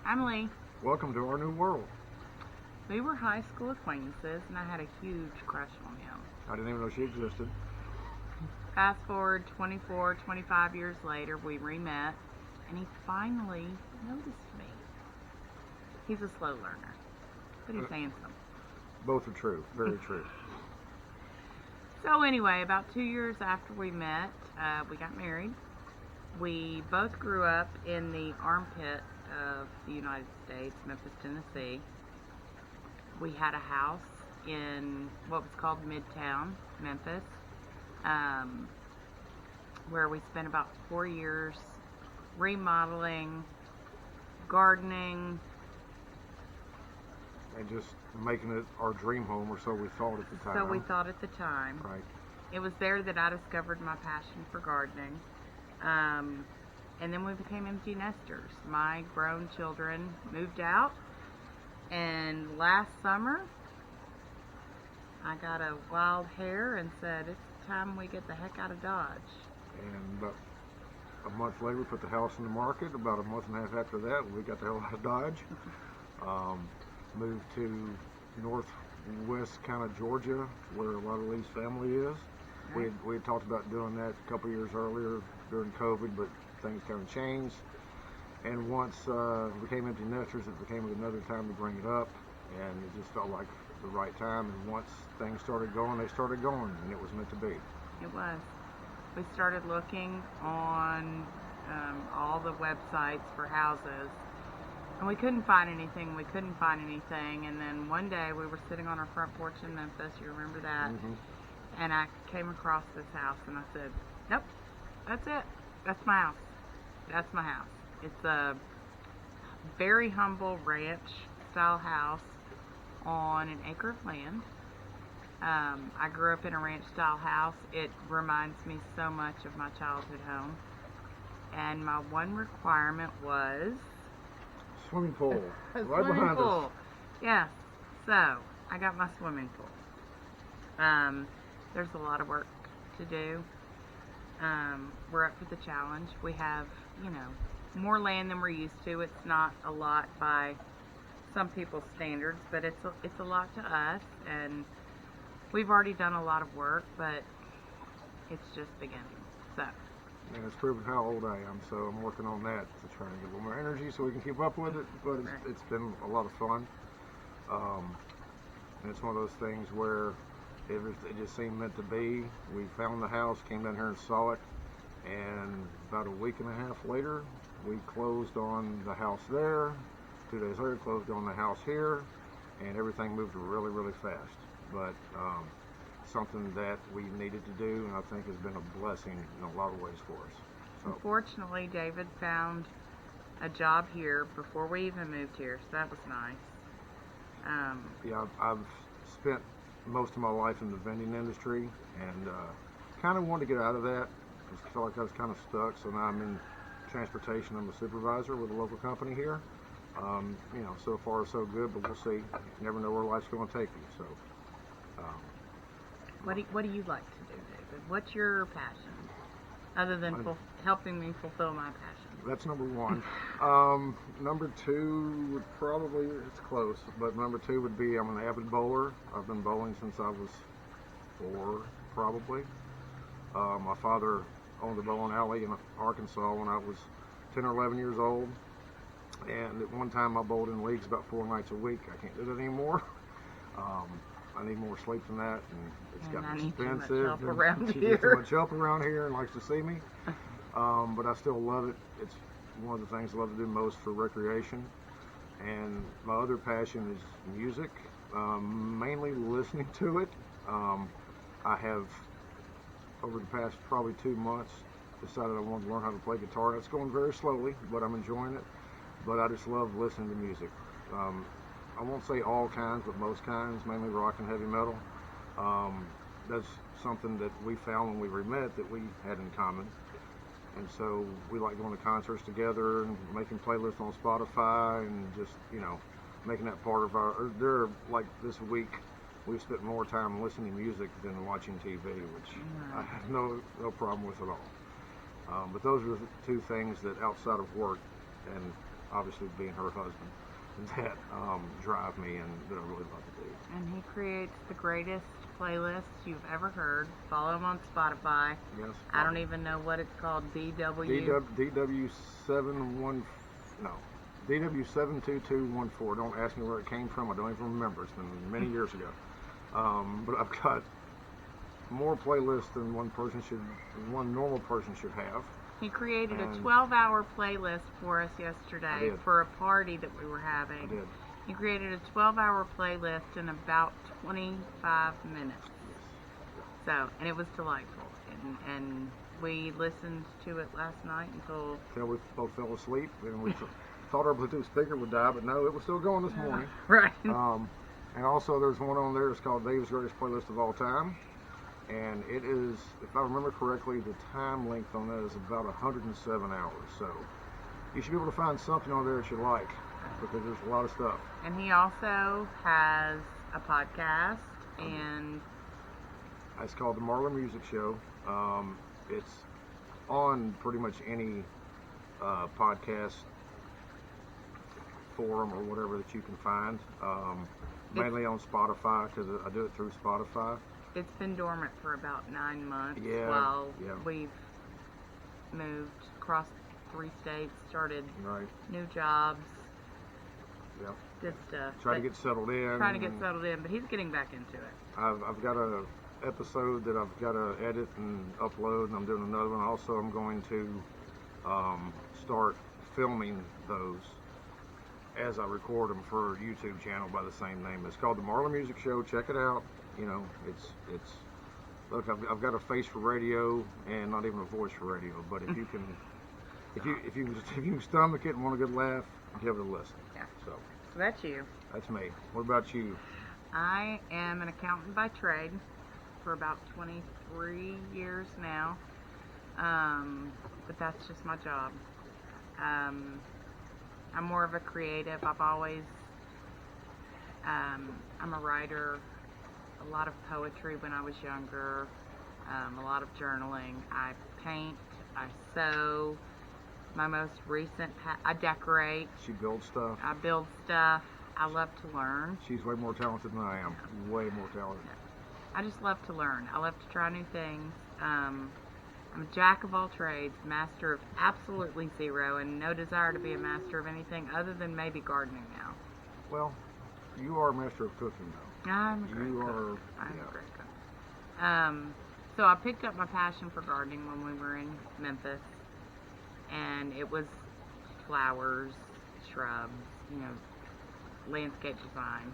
I'm Lee. Welcome to our new world. We were high school acquaintances, and I had a huge crush on him. I didn't even know she existed. Fast forward 24, 25 years later, we re-met, and he finally noticed me. He's a slow learner, but he's handsome. Both are true. Very true. So anyway, about 2 years after we met, we got married. We both grew up in the armpit of the United States, Memphis, Tennessee. We had a house in what was called Midtown, Memphis, where we spent about 4 years remodeling, gardening, And just making it our dream home, or so we thought at the time. so we thought at the time. Right. It was there that I discovered my passion for gardening. And then we became empty nesters. My grown children moved out, and last summer I got a wild hair and said, it's time we get the heck out of Dodge. And about a month later, we put the house in the market. About a month and a half after that, we got the hell out of Dodge. Moved to northwest kind of Georgia, where a lot of Lee's family is. Right. We had talked about doing that a couple years earlier during COVID, but things kind of changed. And once we became empty nesters, it became another time to bring it up, and it just felt like the right time. And once things started going, they started going, and it was meant to be. It was. We started looking on all the websites for houses, and we couldn't find anything. And then one day we were sitting on our front porch in Memphis. You remember that? Mm-hmm. And I came across this house, and I said, nope, that's it. That's my house. That's my house. It's a very humble ranch-style house on an acre of land. I grew up in a ranch-style house. It reminds me so much of my childhood home. And my one requirement was Swimming pool, a right swimming behind pool. us. Yes. So I got my swimming pool. There's a lot of work to do. We're up for the challenge. We have, more land than we're used to. It's not a lot by some people's standards, but it's a lot to us, and we've already done a lot of work, but it's just beginning. So. And it's proven how old I am, so I'm working on that to try and get a little more energy so we can keep up with it. But it's been a lot of fun. And it's one of those things where it just seemed meant to be. We found the house, came down here and saw it, and about a week and a half later, we closed on the house there. 2 days later, closed on the house here, and everything moved really, really fast. But something that we needed to do, and I think has been a blessing in a lot of ways for us. So. Unfortunately, David found a job here before we even moved here, so that was nice. Yeah, I've spent most of my life in the vending industry, and kind of wanted to get out of that. I felt like I was kind of stuck, so now I'm in transportation. I'm a supervisor with a local company here. So far so good, but we'll see. You never know where life's going to take you. So, what do you like to do, David? What's your passion, other than helping me fulfill my passion? That's number one. Number two would probably, it's close, but number two would be I'm an avid bowler. I've been bowling since I was 4, probably. My father owned a bowling alley in Arkansas when I was 10 or 11 years old. And at one time I bowled in leagues about 4 nights a week. I can't do that anymore. I need more sleep than that, and it's gotten expensive. Too much help around she here. needs too much help around here and likes to see me. But I still love it. It's one of the things I love to do most for recreation. And my other passion is music, mainly listening to it. I have, over the past probably 2 months, decided I wanted to learn how to play guitar. It's going very slowly, but I'm enjoying it. But I just love listening to music. I won't say all kinds, but most kinds, mainly rock and heavy metal. That's something that we found when we met that we had in common. And so we like going to concerts together and making playlists on Spotify and just, making that part of our, like this week, we've spent more time listening to music than watching TV, which I have no problem with at all. But those are the two things that outside of work and obviously being her husband, that drive me and that I really love to do. And he creates the greatest playlists you've ever heard. Follow him on Spotify. Yes. I don't even know what it's called. DW71, no, DW72214. Don't ask me where it came from. I don't even remember. It's been many years ago. But I've got more playlists than one normal person should have. He created a And 12-hour playlist for us yesterday did. for a party that we were I having. did. He created a 12-hour playlist in about 25 minutes. So, and it was delightful. And we listened to it last night until Till we both fell asleep, and we thought our Bluetooth speaker would die, but no, it was still going this morning. right. And also, there's one on there. It's called Dave's Greatest Playlist of All Time, and it is, if I remember correctly, the time length on that is about 107 hours. So you should be able to find something on there that you like, because there's a lot of stuff. And he also has a podcast, and It's called the Marlar Music Show. It's on pretty much any podcast forum or whatever that you can find. Mainly on Spotify, because I do it through Spotify. it's been dormant for about 9 months Yeah, while yeah. we've moved across 3 states, started Right. new jobs, Yep. good stuff. Try to But get settled in. trying to get settled in, but he's getting back into it. I've got a episode that I've got to edit and upload, and I'm doing another one. Also, I'm going to start filming those as I record them for a YouTube channel by the same name. It's called the Marlar Music Show. Check it out. You know, it's look, I've got a face for radio and not even a voice for radio. But if you can, if you can stomach it and want a good laugh, give it a listen. Yeah. So So that's you. that's me. What about you? I am an accountant by trade for about 23 years now, but that's just my job. I'm more of a creative. I've always, I'm a writer, a lot of poetry when I was younger, a lot of journaling. I paint, I sew. My most recent, I decorate, She builds stuff. I build stuff. I love to learn. She's way more talented than I am. Way more talented. I just love to learn. I love to try new things. I'm a jack of all trades, master of absolutely zero, and no desire to be a master of anything other than maybe gardening now. Well, you are a master of cooking, though. I'm a great You cook. are. I'm Yeah. a great cook. So I picked up my passion for gardening when we were in Memphis, and it was flowers, shrubs, landscape design.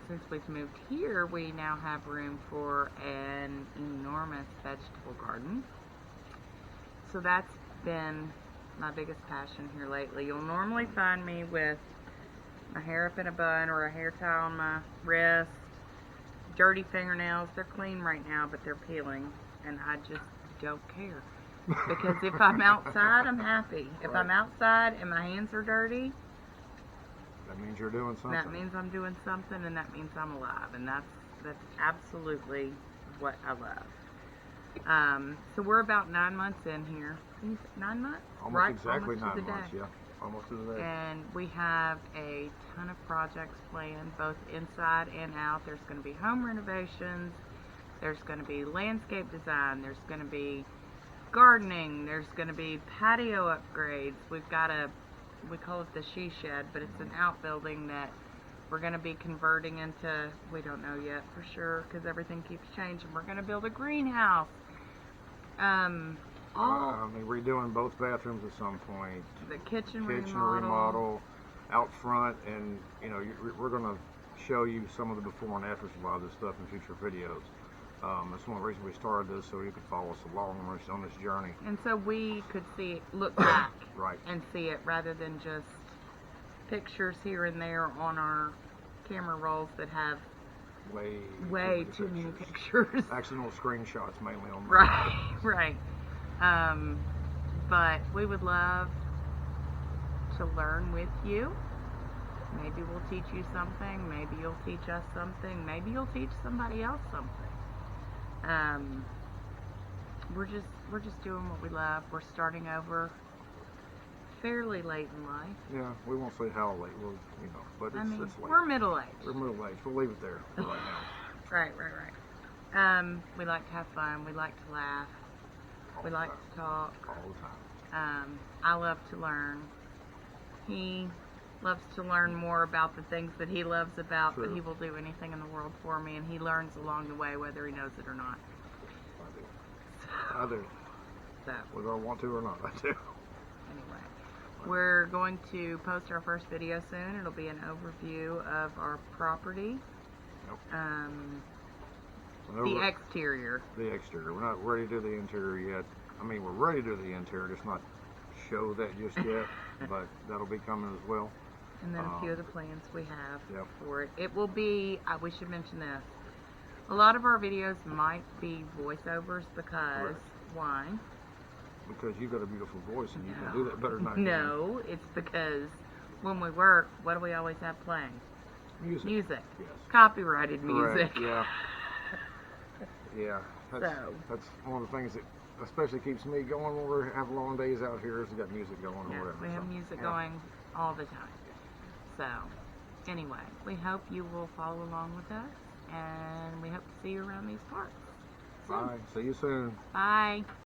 Since we've moved here, we now have room for an enormous vegetable garden. So that's been my biggest passion here lately. You'll normally find me with my hair up in a bun or a hair tie on my wrist, dirty fingernails. They're clean right now, but they're peeling, and I just don't care. Because if I'm outside, I'm happy. If I'm Right. outside and my hands are dirty, That means you're doing something. that means I'm doing something, and that means I'm alive, and that's absolutely what I love. So we're about 9 months in here. 9 months? Almost Right, exactly almost to 9 the months, day. yeah. Almost to the day. And we have a ton of projects planned, both inside and out. There's going to be home renovations. There's going to be landscape design. There's going to be gardening. There's going to be patio upgrades. We've got we call it the she shed, but it's an outbuilding that we're going to be converting into, we don't know yet for sure because everything keeps changing. We're going to build a greenhouse. Redoing both bathrooms at some point. The kitchen Kitchen remodel out front, and we're going to show you some of the before and afters of a lot of this stuff in future videos. That's one of the reasons we started this, so you could follow us along on this journey. And so we could look back Right. and see it rather than just pictures here and there on our camera rolls that have way too many pictures. Accidental screenshots mainly on Right. But we would love to learn with you. Maybe we'll teach you something. Maybe you'll teach us something. Maybe you'll teach somebody else something. We're just doing what we love. We're starting over fairly late in life. Yeah, we won't say how late. We'll, but it's, I mean, it's late. we're middle-aged. We're middle aged. We'll leave it there for right now. Right. We like to have fun. We like to laugh. All We the like time. to talk. All the time. I love to learn. He loves to learn more about the things that he loves about, but True. he will do anything in the world for me, and he learns along the way whether he knows it or not. I do. So, Whether I want to or not, I do. anyway, we're going to post our first video soon. It'll be an overview of our property. Yep. The Whenever- exterior. the exterior. We're not ready to do the interior yet. I mean, we're ready to do the interior, just not show that just yet, but that'll be coming as well. And then a few of the plans we have Yep. for it. It will be, we should mention this, a lot of our videos might be voiceovers because, Correct. why? Because you've got a beautiful voice and you can do that better than I can. No, it's because when we work, what do we always have playing? Music. Music. Yes. Copyrighted music. Correct. Yeah. Yeah. That's, So. that's one of the things that especially keeps me going when we have long days out here is we got music going or Yeah, whatever. we have So, music yeah. going all the time. So, anyway, we hope you will follow along with us, and we hope to see you around these parts. soon. Bye. See you soon. Bye.